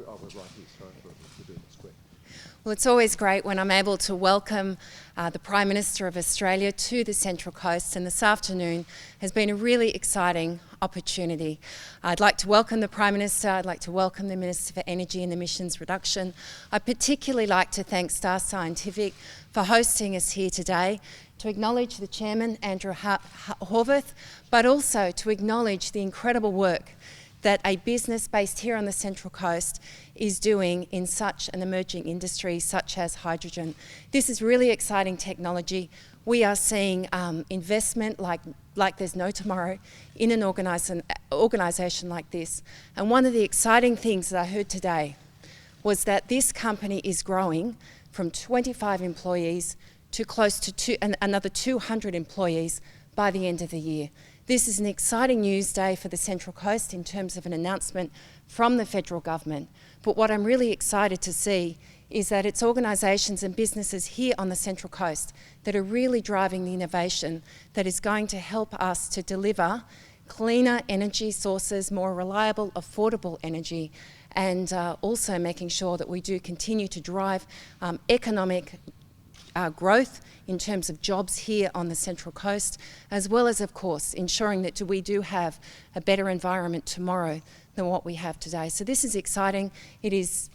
Oh, we're right here, sorry, we're doing the square. Well, it's always great when I'm able to welcome the Prime Minister of Australia to the Central Coast, and this afternoon has been a really exciting opportunity. I'd like to welcome the Prime Minister, I'd like to welcome the Minister for Energy and Emissions Reduction. I'd particularly like to thank Star Scientific for hosting us here today, to acknowledge the Chairman, Andrew Horvath, but also to acknowledge the incredible work that a business based here on the Central Coast is doing in such an emerging industry such as hydrogen. This is really exciting technology. We are seeing investment like there's no tomorrow in an organisation like this. And one of the exciting things that I heard today was that this company is growing from 25 employees to close to another 200 employees by the end of the year. This is an exciting news day for the Central Coast in terms of an announcement from the federal government. But what I'm really excited to see is that it's organisations and businesses here on the Central Coast that are really driving the innovation that is going to help us to deliver cleaner energy sources, more reliable, affordable energy, and also making sure that we do continue to drive economic growth in terms of jobs here on the Central Coast, as well as, of course, ensuring that we do have a better environment tomorrow than what we have today. So this is exciting. It is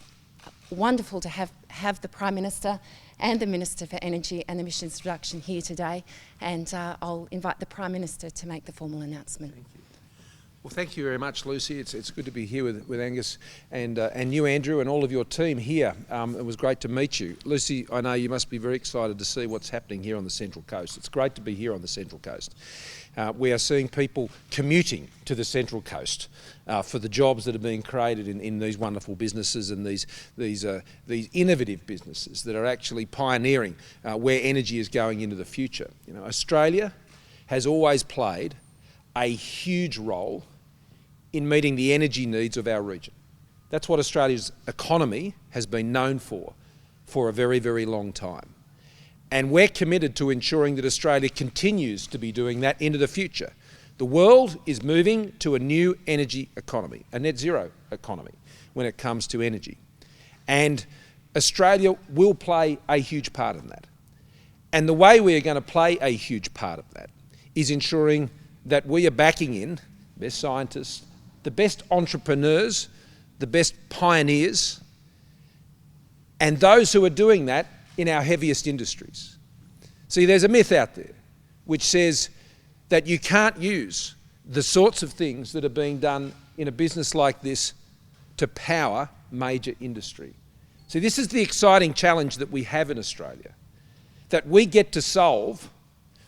wonderful to have the Prime Minister and the Minister for Energy and Emissions Reduction here today, and I'll invite the Prime Minister to make the formal announcement. Thank you. Well, thank you very much, Lucy. It's good to be here with Angus and you, Andrew, and all of your team here. It was great to meet you. Lucy, I know you must be very excited to see what's happening here on the Central Coast. It's great to be here on the Central Coast. We are seeing people commuting to the Central Coast for the jobs that are being created in these wonderful businesses and these innovative businesses that are actually pioneering where energy is going into the future. You know, Australia has always played a huge role in meeting the energy needs of our region. That's what Australia's economy has been known for a very, very long time. And we're committed to ensuring that Australia continues to be doing that into the future. The world is moving to a new energy economy, a net zero economy when it comes to energy. And Australia will play a huge part in that. And the way we are going to play a huge part of that is ensuring that we are backing in the best scientists, the best entrepreneurs, the best pioneers, and those who are doing that in our heaviest industries. See, there's a myth out there which says that you can't use the sorts of things that are being done in a business like this to power major industry. See, this is the exciting challenge that we have in Australia, that we get to solve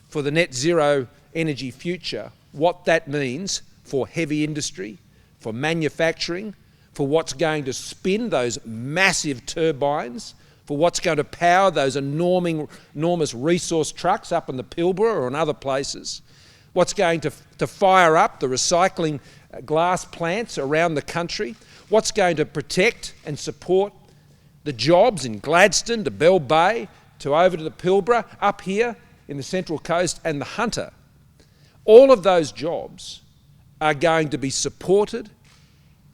for the net zero energy future, what that means for heavy industry, for manufacturing, for what's going to spin those massive turbines, for what's going to power those enormous resource trucks up in the Pilbara or in other places, what's going to fire up the recycling glass plants around the country, what's going to protect and support the jobs in Gladstone to Bell Bay to over to the Pilbara, up here in the Central Coast and the Hunter. All of those jobs are going to be supported,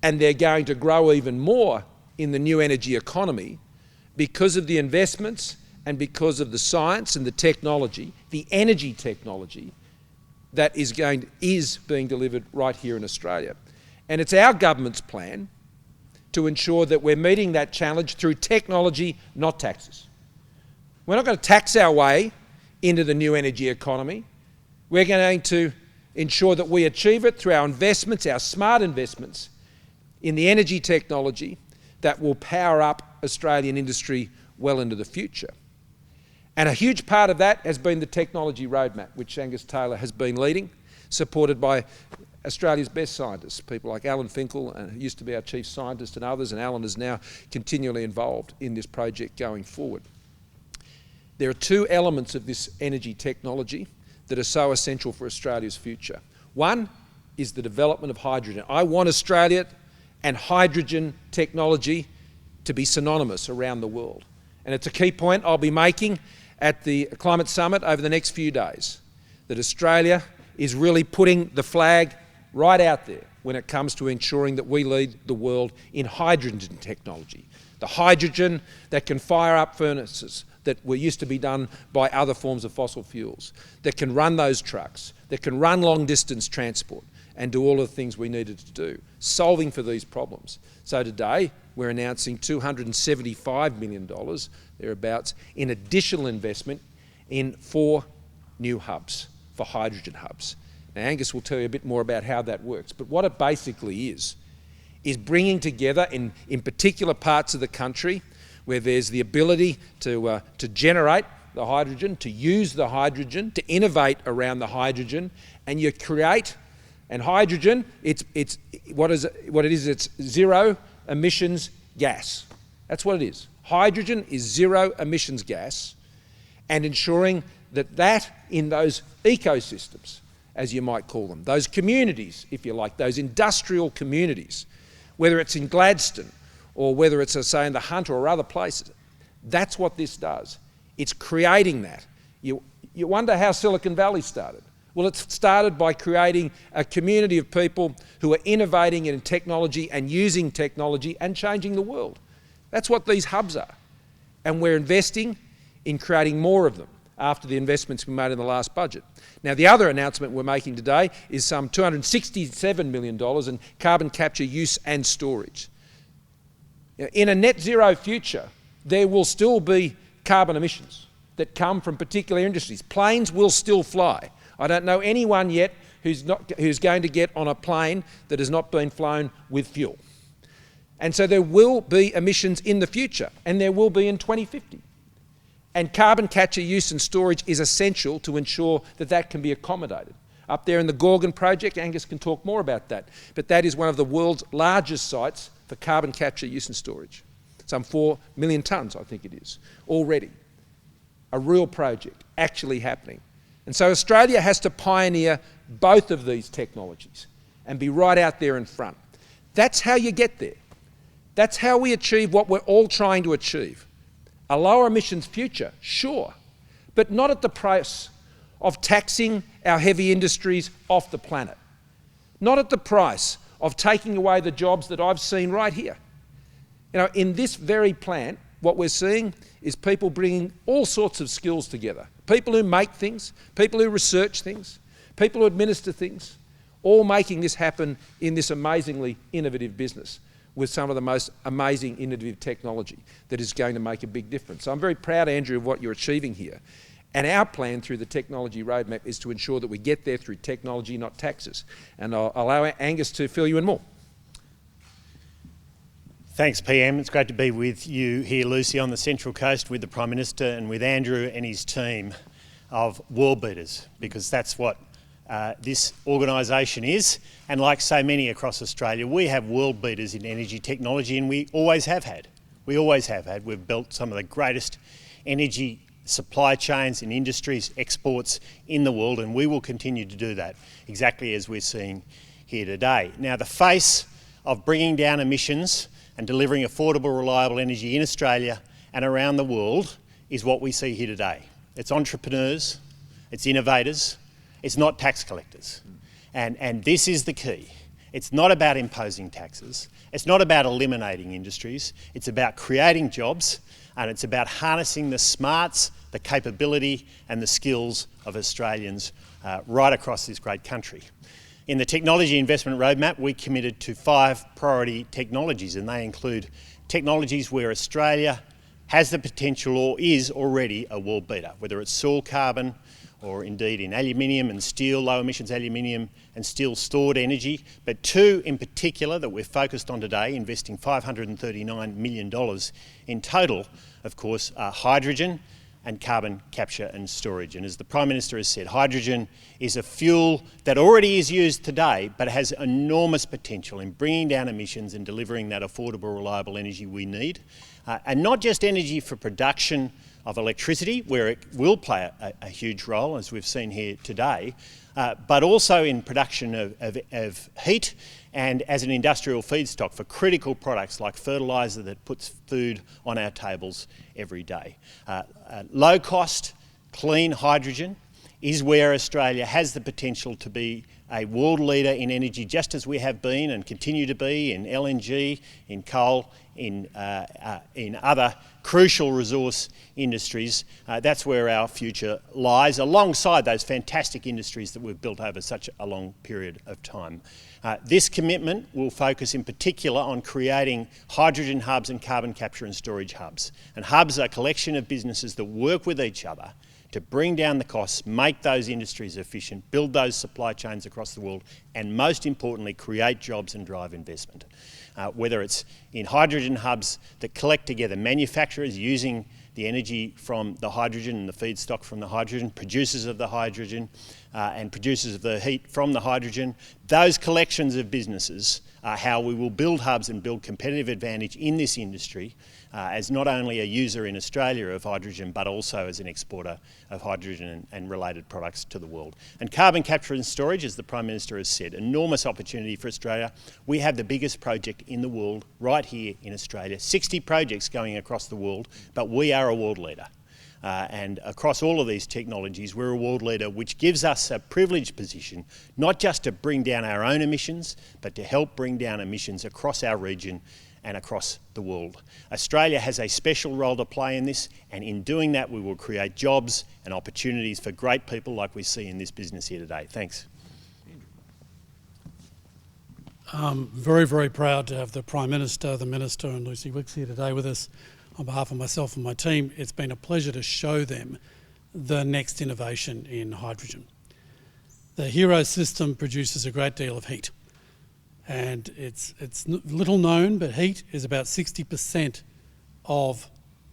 and they're going to grow even more in the new energy economy because of the investments and because of the science and the technology, the energy technology that is being delivered right here in Australia. And it's our government's plan to ensure that we're meeting that challenge through technology, not taxes. We're not going to tax our way into the new energy economy. We're going to ensure that we achieve it through our investments, our smart investments in the energy technology that will power up Australian industry well into the future. And a huge part of that has been the technology roadmap, which Angus Taylor has been leading, supported by Australia's best scientists, people like Alan Finkel, who used to be our chief scientist, and others, and Alan is now continually involved in this project going forward. There are two elements of this energy technology that are so essential for Australia's future. One is the development of hydrogen. I want Australia and hydrogen technology to be synonymous around the world. And it's a key point I'll be making at the Climate Summit over the next few days, that Australia is really putting the flag right out there when it comes to ensuring that we lead the world in hydrogen technology. The hydrogen that can fire up furnaces that were used to be done by other forms of fossil fuels, that can run those trucks, that can run long distance transport and do all of the things we needed to do, solving for these problems. So today we're announcing $275 million, thereabouts, in additional investment in 4 new hubs, for hydrogen hubs. Now Angus will tell you a bit more about how that works, but what it basically is bringing together in particular parts of the country where there's the ability to generate the hydrogen, to use the hydrogen, to innovate around the hydrogen, and you create, and hydrogen, it's zero emissions gas. That's what it is. Hydrogen is zero emissions gas, and ensuring that in those ecosystems, as you might call them, those communities, if you like, those industrial communities, whether it's in Gladstone or whether it's, say, in the Hunter or other places, that's what this does. It's creating that. You wonder how Silicon Valley started. Well, it started by creating a community of people who are innovating in technology and using technology and changing the world. That's what these hubs are. And we're investing in creating more of them after the investments we made in the last budget. Now, the other announcement we're making today is some $267 million in carbon capture, use and storage. In a net zero future, there will still be carbon emissions that come from particular industries. Planes will still fly. I don't know anyone yet who's going to get on a plane that has not been flown with fuel. And so there will be emissions in the future, and there will be in 2050. And carbon capture, use and storage is essential to ensure that that can be accommodated. Up there in the Gorgon project, Angus can talk more about that, but that is one of the world's largest sites for carbon capture, use and storage. Some 4 million tonnes, I think it is, already. A real project, actually happening. And so Australia has to pioneer both of these technologies and be right out there in front. That's how you get there. That's how we achieve what we're all trying to achieve. A lower emissions future, sure, but not at the price of taxing our heavy industries off the planet. Not at the price of taking away the jobs that I've seen right here. You know, in this very plant, what we're seeing is people bringing all sorts of skills together. People who make things, people who research things, people who administer things, all making this happen in this amazingly innovative business with some of the most amazing innovative technology that is going to make a big difference. So I'm very proud, Andrew, of what you're achieving here. And our plan through the technology roadmap is to ensure that we get there through technology, not taxes. And I'll allow Angus to fill you in more. Thanks, PM. It's great to be with you here, Lucy, on the Central Coast with the Prime Minister and with Andrew and his team of world beaters, because that's what this organisation is. And like so many across Australia, we have world beaters in energy technology, and we always have had. We always have had. We've built some of the greatest energy supply chains and industries, exports in the world, and we will continue to do that, exactly as we're seeing here today. Now, the face of bringing down emissions and delivering affordable, reliable energy in Australia and around the world is what we see here today. It's entrepreneurs, it's innovators, it's not tax collectors. And this is the key. It's not about imposing taxes. It's not about eliminating industries. It's about creating jobs, and it's about harnessing the smarts, the capability and the skills of Australians right across this great country. In the Technology Investment Roadmap, we committed to 5 priority technologies, and they include technologies where Australia has the potential or is already a world beater, whether it's soil carbon or indeed in aluminium and steel, low emissions aluminium and steel stored energy. But 2 in particular that we're focused on today, investing $539 million in total, of course, are hydrogen and carbon capture and storage. And as the Prime Minister has said, hydrogen is a fuel that already is used today but has enormous potential in bringing down emissions and delivering that affordable, reliable energy we need. And not just energy for production of electricity, where it will play a huge role, as we've seen here today, but also in production of heat and as an industrial feedstock for critical products like fertiliser that puts food on our tables every day. Low cost, clean hydrogen is where Australia has the potential to be a world leader in energy, just as we have been and continue to be in LNG, in coal, in other crucial resource industries. That's where our future lies, alongside those fantastic industries that we've built over such a long period of time. This commitment will focus in particular on creating hydrogen hubs and carbon capture and storage hubs. And hubs are a collection of businesses that work with each other to bring down the costs, make those industries efficient, build those supply chains across the world, and most importantly, create jobs and drive investment. Whether it's in hydrogen hubs that collect together manufacturers using the energy from the hydrogen and the feedstock from the hydrogen, producers of the hydrogen and producers of the heat from the hydrogen. Those collections of businesses are how we will build hubs and build competitive advantage in this industry as not only a user in Australia of hydrogen, but also as an exporter of hydrogen and related products to the world. And carbon capture and storage, as the Prime Minister has said, enormous opportunity for Australia. We have the biggest project in the world right here in Australia, 60 projects going across the world, but we are a world leader. And across all of these technologies, we're a world leader, which gives us a privileged position, not just to bring down our own emissions, but to help bring down emissions across our region and across the world. Australia has a special role to play in this, and in doing that we will create jobs and opportunities for great people like we see in this business here today. Thanks. Very, very proud to have the Prime Minister, the Minister and Lucy Wicks here today with us. On behalf of myself and my team, it's been a pleasure to show them the next innovation in hydrogen. The HERO system produces a great deal of heat. And it's little known, but heat is about 60% of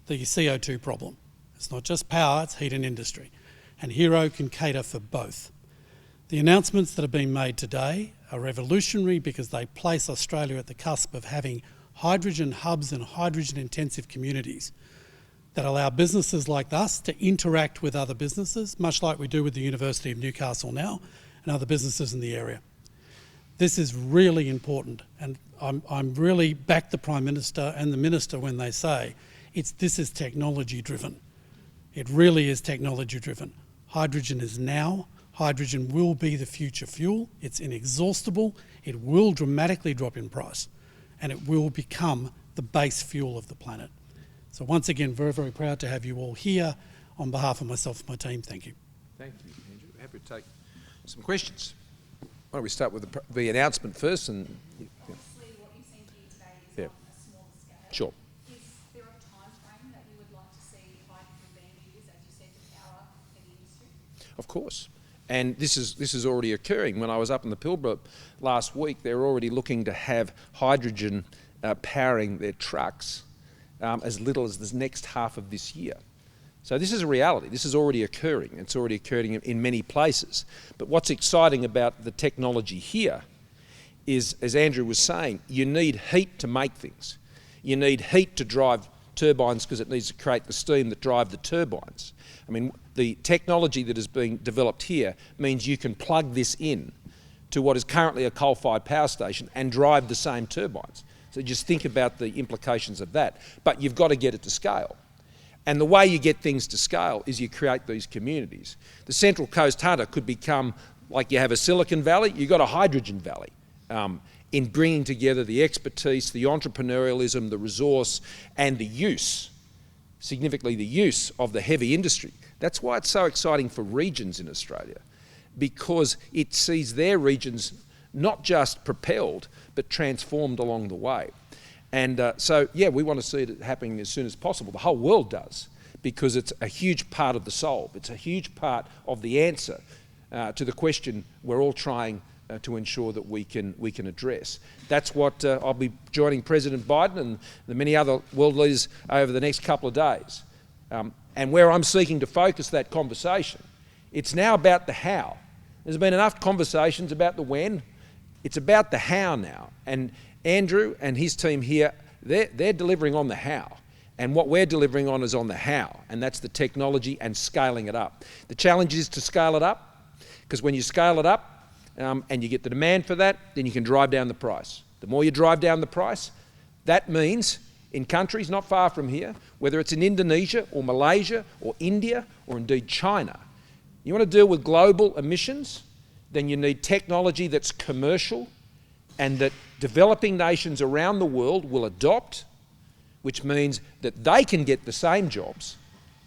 the CO2 problem. It's not just power, it's heat and industry. And HERO can cater for both. The announcements that have been made today are revolutionary because they place Australia at the cusp of having hydrogen hubs and hydrogen-intensive communities that allow businesses like us to interact with other businesses, much like we do with the University of Newcastle now and other businesses in the area. This is really important, and I'm really back the Prime Minister and the Minister when they say this is technology driven. It really is technology driven. Hydrogen is now. Hydrogen will be the future fuel. It's inexhaustible. It will dramatically drop in price, and it will become the base fuel of the planet. So once again, very, very proud to have you all here. On behalf of myself and my team, thank you. Thank you, Andrew. Happy to take some questions. Why don't we start with the announcement first? And Obviously, what you've seen here today is on a smaller scale. Sure. Is there a time frame that you would like to see hydrogen being used, as you said, to power the industry? Of course. And this is already occurring. When I was up in the Pilbara last week, they're already looking to have hydrogen powering their trucks as little as the next half of this year. So this is a reality. This is already occurring. It's already occurring in many places. But what's exciting about the technology here is, as Andrew was saying, you need heat to make things. You need heat to drive turbines because it needs to create the steam that drive the turbines. I mean, the technology that is being developed here means you can plug this in to what is currently a coal-fired power station and drive the same turbines. So just think about the implications of that. But you've got to get it to scale. And the way you get things to scale is you create these communities. The Central Coast Hunter could become, like you have a Silicon Valley, you've got a hydrogen valley in bringing together the expertise, the entrepreneurialism, the resource, and the use, significantly the use of the heavy industry. That's why it's so exciting for regions in Australia, because it sees their regions not just propelled, but transformed along the way. And so, yeah, we want to see it happening as soon as possible. The whole world does, because it's a huge part of the solve. It's a huge part of the answer to the question we're all trying to ensure that we can address. That's what I'll be joining President Biden and the many other world leaders over the next couple of days. And where I'm seeking to focus that conversation, it's now about the how. There's been enough conversations about the when. It's about the how now. And Andrew and his team here, they're delivering on the how. And what we're delivering on is on the how, and that's the technology and scaling it up. The challenge is to scale it up, because when you scale it up and you get the demand for that, then you can drive down the price. The more you drive down the price, that means in countries not far from here, whether it's in Indonesia or Malaysia or India or indeed China, You want to deal with global emissions? Then you need technology that's commercial and that developing nations around the world will adopt, which means that they can get the same jobs,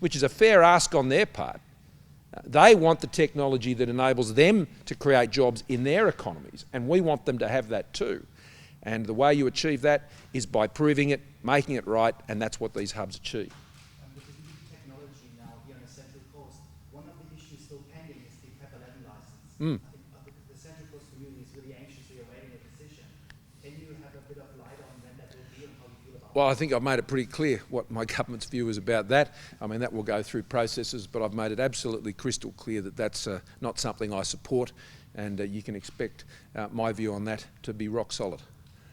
which is a fair ask on their part. They want the technology that enables them to create jobs in their economies, and we want them to have that too. And the way you achieve that is by proving it, making it right, and that's what these hubs achieve. With the new technology now here on the Central Coast, one of the issues still pending is the PEP 11 license. I think the Central Coast community is really anxiously awaiting a decision. Can you have a bit of light on when that will be and how you feel about it? Well, I think I've made it pretty clear what my government's view is about that. I mean, that will go through processes, but I've made it absolutely crystal clear that that's not something I support, and you can expect my view on that to be rock solid.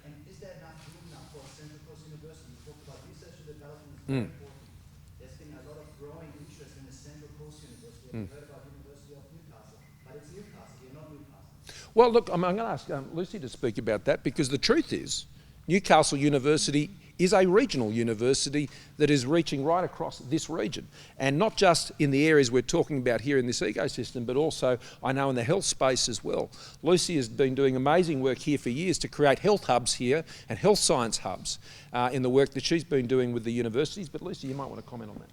And is there enough room now for Central Coast University? You talked about research and development is very important. There's been a lot of growing interest in the Central Coast University. I've heard about University of Newcastle, but it's Newcastle, you're not Newcastle. Well, look, I'm going to ask Lucy to speak about that, because the truth is Newcastle University is a regional university that is reaching right across this region, and not just in the areas we're talking about here in this ecosystem, but also I know in the health space as well. Lucy has been doing amazing work here for years to create health hubs here and health science hubs in the work that she's been doing with the universities. But Lucy, you might want to comment on that.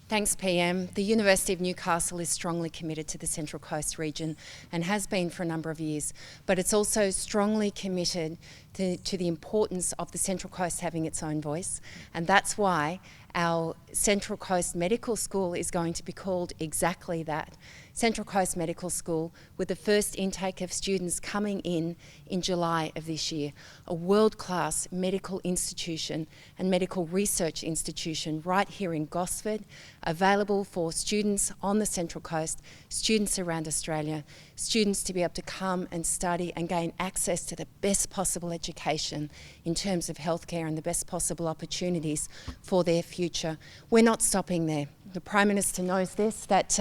Thanks, PM. The University of Newcastle is strongly committed to the Central Coast region and has been for a number of years, but it's also strongly committed to the importance of the Central Coast having its own voice, and that's why our Central Coast Medical School is going to be called exactly that. Central Coast Medical School, with the first intake of students coming in July of this year, a world-class medical institution and medical research institution right here in Gosford, available for students on the Central Coast, students around Australia, students to be able to come and study and gain access to the best possible education in terms of healthcare and the best possible opportunities for their future. We're not stopping there. The Prime Minister knows this, that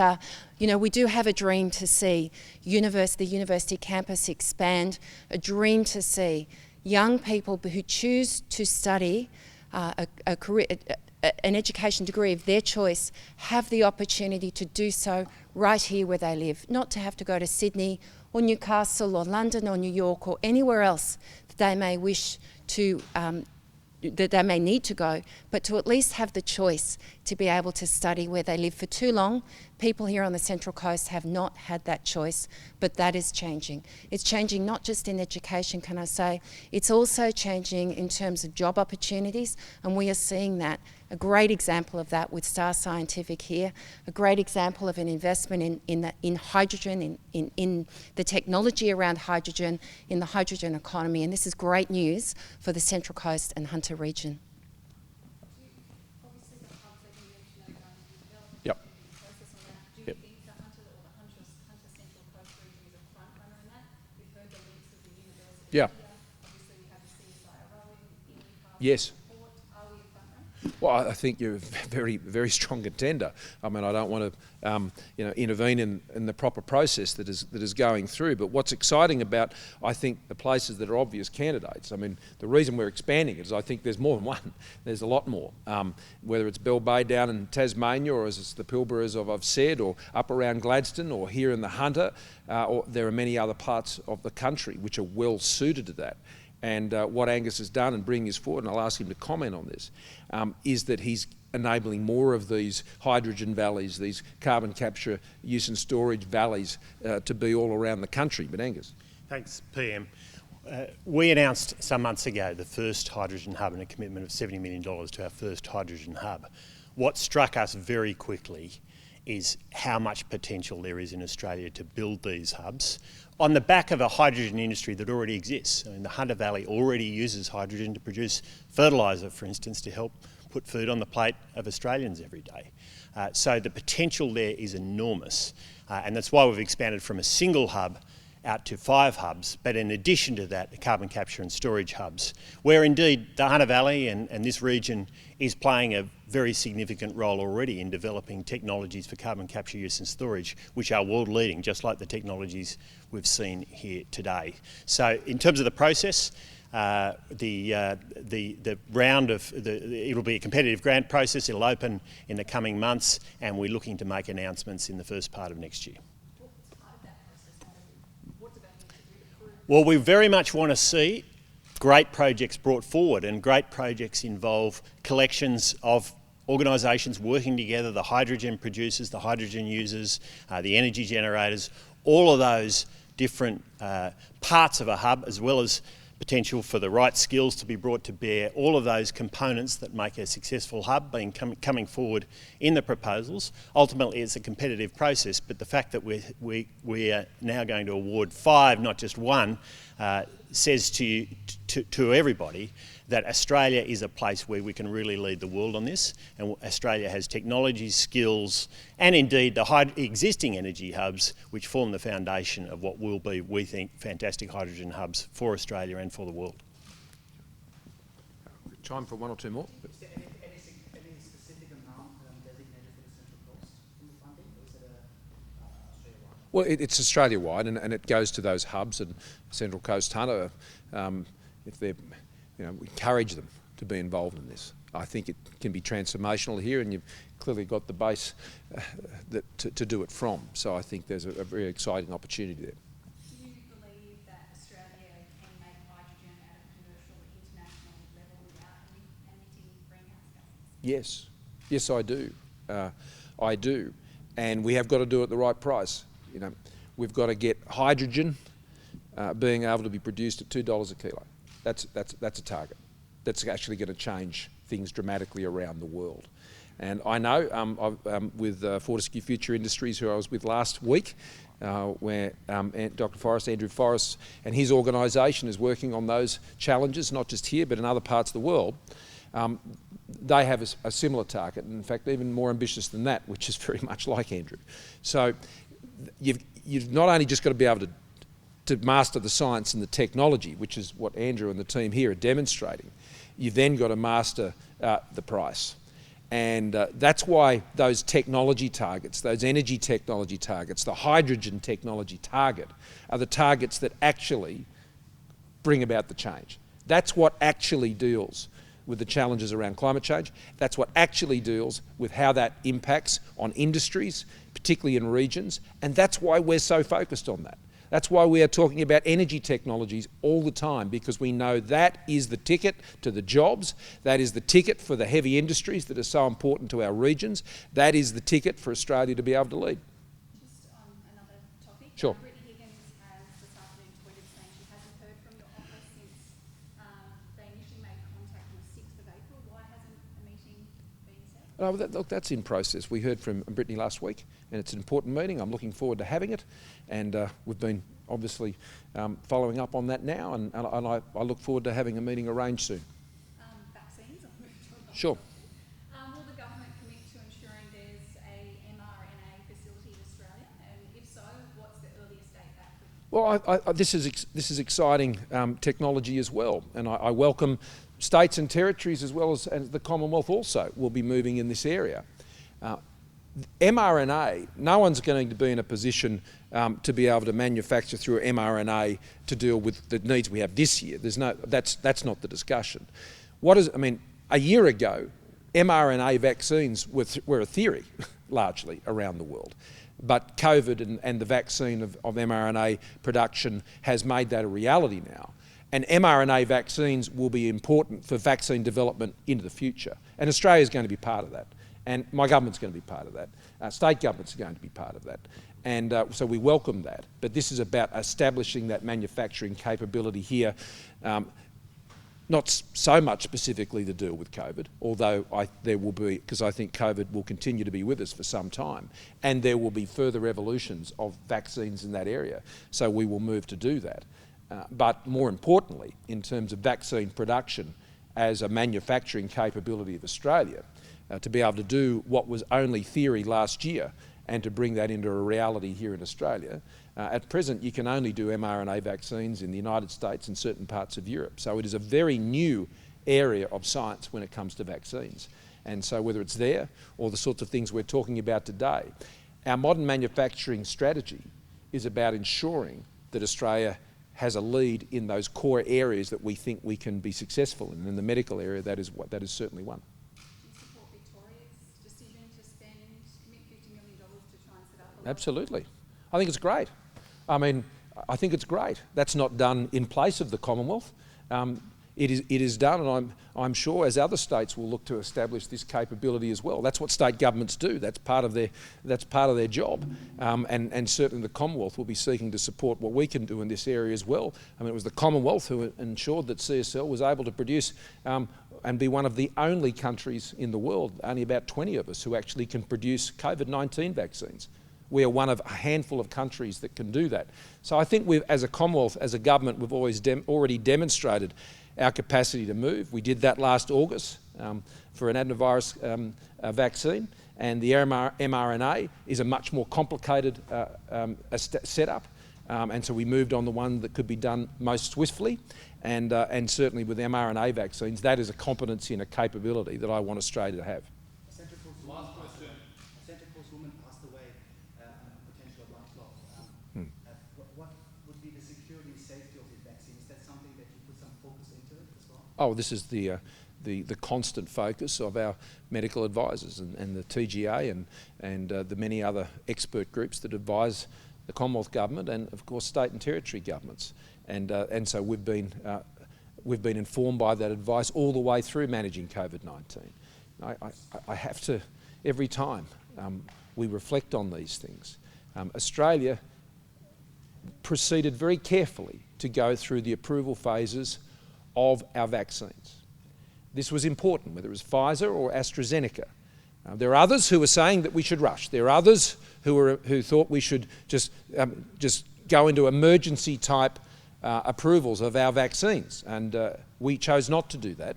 we do have a dream to see the university campus expand, a dream to see young people who choose to study an education degree of their choice have the opportunity to do so right here where they live, not to have to go to Sydney or Newcastle or London or New York or anywhere else that they may wish to that they may need to go, but to at least have the choice to be able to study where they live. For too long, people here on the Central Coast have not had that choice, but that is changing. It's changing not just in education, can I say, it's also changing in terms of job opportunities, and we are seeing that. A great example of that with Star Scientific here, a great example of an investment in hydrogen, in the technology around hydrogen, in the hydrogen economy, and this is great news for the Central Coast and Hunter region. Obviously, the hubs that you mentioned are going to be developed. Yep. Process on that. Do you think the Hunter or the Hunter Central Coast region is a front runner in that? We've heard the links of the university. Yeah. Here. Obviously, we have the CSIRO in Newcastle. Yes. Are we a front runner? Well, I think you're a very, very strong contender. I mean, I don't want to, intervene in the proper process that is going through. But what's exciting about, I think, the places that are obvious candidates. I mean, the reason we're expanding it is I think there's more than one. There's a lot more. Whether it's Bell Bay down in Tasmania, or as it's the Pilbara, as I've said, or up around Gladstone, or here in the Hunter, or there are many other parts of the country which are well suited to that. And what Angus has done in bringing this forward, and I'll ask him to comment on this, is that he's enabling more of these hydrogen valleys, these carbon capture use and storage valleys to be all around the country. But Angus. Thanks, PM. We announced some months ago the first hydrogen hub and a commitment of $70 million to our first hydrogen hub. What struck us very quickly is how much potential there is in Australia to build these hubs on the back of a hydrogen industry that already exists. I mean, the Hunter Valley already uses hydrogen to produce fertiliser, for instance, to help put food on the plate of Australians every day. So the potential there is enormous, and that's why we've expanded from a single hub out to 5 hubs, but in addition to that, the carbon capture and storage hubs, where indeed the Hunter Valley and this region is playing a very significant role already in developing technologies for carbon capture, use and storage, which are world leading, just like the technologies we've seen here today. So in terms of the process, the round of it'll be a competitive grant process. It'll open in the coming months, and we're looking to make announcements in the first part of next year. Well, we very much want to see great projects brought forward, and great projects involve collections of organisations working together, the hydrogen producers, the hydrogen users, the energy generators, all of those different parts of a hub, as well as potential for the right skills to be brought to bear, all of those components that make a successful hub being coming forward in the proposals. Ultimately, it's a competitive process, but the fact that we are now going to award 5, not just 1, says to everybody that Australia is a place where we can really lead the world on this, and Australia has technologies, skills, and indeed the existing energy hubs which form the foundation of what will be, we think, fantastic hydrogen hubs for Australia and for the world. Time for 1 or 2 more. Is there any specific amount designated for the Central Coast in the funding, or is it Australia-wide? Well, it's Australia-wide, and it goes to those hubs, and Central Coast Hunter, if they're, we encourage them to be involved in this. I think it can be transformational here, and you've clearly got the base to do it from. So I think there's a very exciting opportunity there. Do you believe that Australia can make hydrogen at a commercial international level without emitting greenhouse gases? Yes, I do. I do, and we have got to do it at the right price. We've got to get hydrogen being able to be produced at $2 a kilo. That's a target. That's actually going to change things dramatically around the world. And I know with Fortescue Future Industries, who I was with last week, where Dr. Forrest, Andrew Forrest, and his organisation is working on those challenges, not just here but in other parts of the world. They have a similar target, and in fact even more ambitious than that, which is very much like Andrew. So you've not only just got to be able to master the science and the technology, which is what Andrew and the team here are demonstrating, you've then got to master the price. And that's why those technology targets, those energy technology targets, the hydrogen technology target, are the targets that actually bring about the change. That's what actually deals with the challenges around climate change. That's what actually deals with how that impacts on industries, particularly in regions, and that's why we're so focused on that. That's why we are talking about energy technologies all the time, because we know that is the ticket to the jobs, that is the ticket for the heavy industries that are so important to our regions, that is the ticket for Australia to be able to lead. Just on another topic. Sure. Brittany Higgins has this afternoon tweeted saying she hasn't heard from your office since they initially made contact on the 6th of April. Why hasn't a meeting been set? Look, that's in process. We heard from Brittany last week, and it's an important meeting. I'm looking forward to having it, and we've been obviously following up on that now, and I look forward to having a meeting arranged soon. Vaccines, I'll move to another. Sure. Will the government commit to ensuring there's a mRNA facility in Australia, and if so, what's the earliest date that could? Well, this is exciting technology as well, and I welcome states and territories as well as the Commonwealth also will be moving in this area. mRNA, no one's going to be in a position to be able to manufacture through mRNA to deal with the needs we have this year. That's not the discussion. A year ago, mRNA vaccines were a theory, largely, around the world. But COVID and the vaccine of mRNA production has made that a reality now. And mRNA vaccines will be important for vaccine development into the future. And Australia is going to be part of that. And my government's going to be part of that. State governments are going to be part of that. And so we welcome that. But this is about establishing that manufacturing capability here, not so much specifically to deal with COVID, although there will be, because I think COVID will continue to be with us for some time, and there will be further evolutions of vaccines in that area. So we will move to do that. But more importantly, in terms of vaccine production as a manufacturing capability of Australia, to be able to do what was only theory last year and to bring that into a reality here in Australia. At present, you can only do mRNA vaccines in the United States and certain parts of Europe. So it is a very new area of science when it comes to vaccines. And so whether it's there or the sorts of things we're talking about today, our modern manufacturing strategy is about ensuring that Australia has a lead in those core areas that we think we can be successful in. In the medical area, that is certainly one. Do you support Victoria's decision to commit $50 million to try and set up a Absolutely. I think it's great. I mean, I think it's great. That's not done in place of the Commonwealth. It is done, and I'm sure as other states will look to establish this capability as well. That's what state governments do. That's part of their job, and certainly the Commonwealth will be seeking to support what we can do in this area as well. I mean, it was the Commonwealth who ensured that CSL was able to produce and be one of the only countries in the world, only about 20 of us, who actually can produce COVID-19 vaccines. We are one of a handful of countries that can do that. So I think as a Commonwealth, as a government, we've always already demonstrated our capacity to move. We did that last August for an adenovirus vaccine, and the mRNA is a much more complicated setup, and so we moved on the one that could be done most swiftly, and certainly with mRNA vaccines, that is a competency and a capability that I want Australia to have. Last question. A Centre Coast woman passed away on potential blood clot. What would be the security, safety of the vaccine? Is that something that you put some focus into it as well? Oh, this is the constant focus of our medical advisors and the TGA and the many other expert groups that advise the Commonwealth Government and, of course, state and territory governments. And so we've been informed by that advice all the way through managing COVID-19. I have to, every time we reflect on these things, Australia proceeded very carefully to go through the approval phases of our vaccines. This was important, whether it was Pfizer or AstraZeneca. There are others who are saying that we should rush. There are others who thought we should just go into emergency type approvals of our vaccines, and we chose not to do that.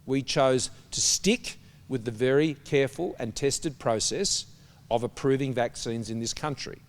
We chose to stick with the very careful and tested process of approving vaccines in this country.